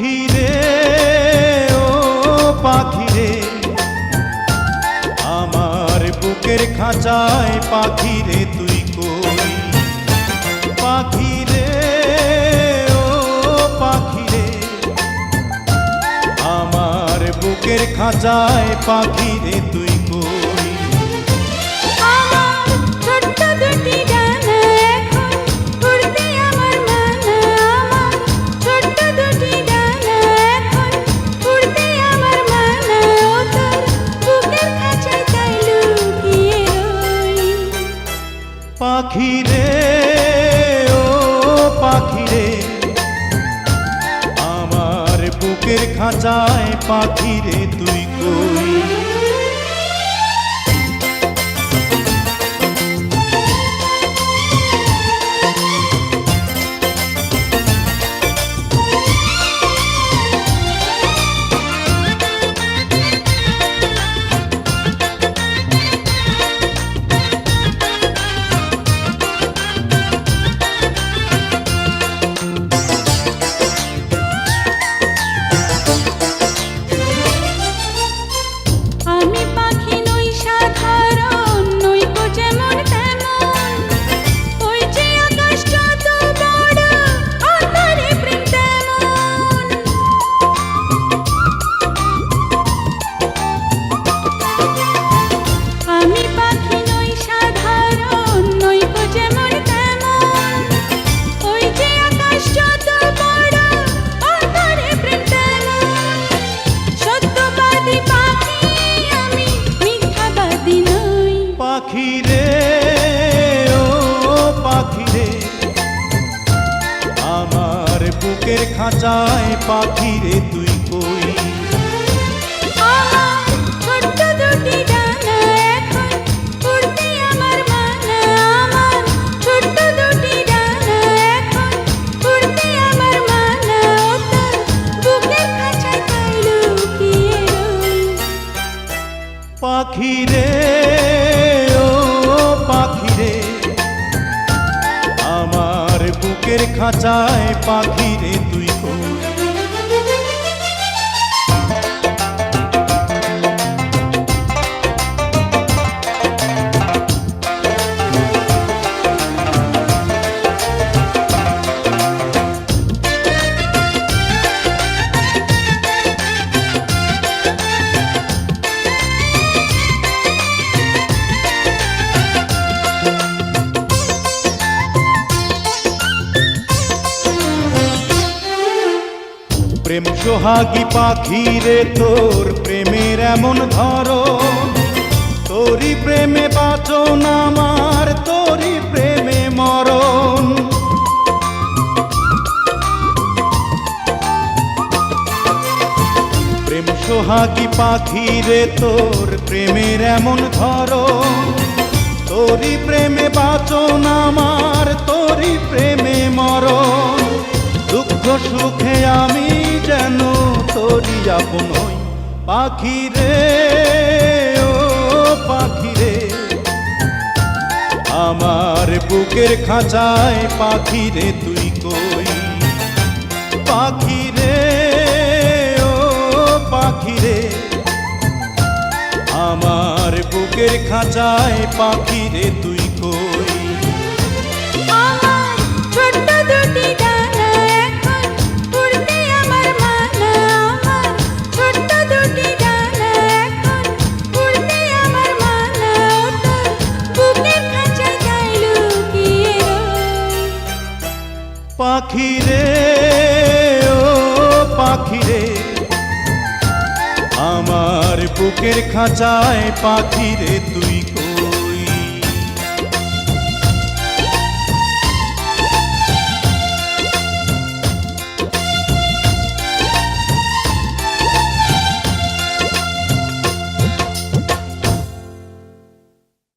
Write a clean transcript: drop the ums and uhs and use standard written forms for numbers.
পাখি রে ও পাখি রে, আমার বুকের খাঁচায় পাখি রে তুই কই। পাখি রে ও পাখি রে, আমার বুকের খাঁচায় পাখি রে তুই কই। পাখি রে ও পাখি রে, আমার বুকের খাঁচায় পাখি রে তুই কই। পাখি রে ও পাখি রে, আমার বুকের খাঁচায় পাখি রে তুই কই। পাখি রে ও পাখি রে, আমার বুকের খাঁচায় পাখি রে তুই কই। প্রেম সোহাগী পাখি রে, তোর প্রেমের এমন ধরন, তোরই প্রেমে বাঁচন আমার, তোরই প্রেমে মরণ। প্রেম সোহাগী পাখি রে, তোর প্রেমের এমন ধরন, তোরই প্রেমে বাঁচন আমার, তোরই প্রেমে মরণ। দুঃখ সুখে আমি যেন তোরই আপন হই। পাখি রে ও পাখি রে, আমার বুকের খাঁচায় পাখি রে তুই কই। পাখি রে ও পাখি রে, আমার বুকের খাঁচায় পাখি রে তুই কই। পাখি রে ও পাখি রে, আমার বুকের খাঁচায় পাখি রে তুই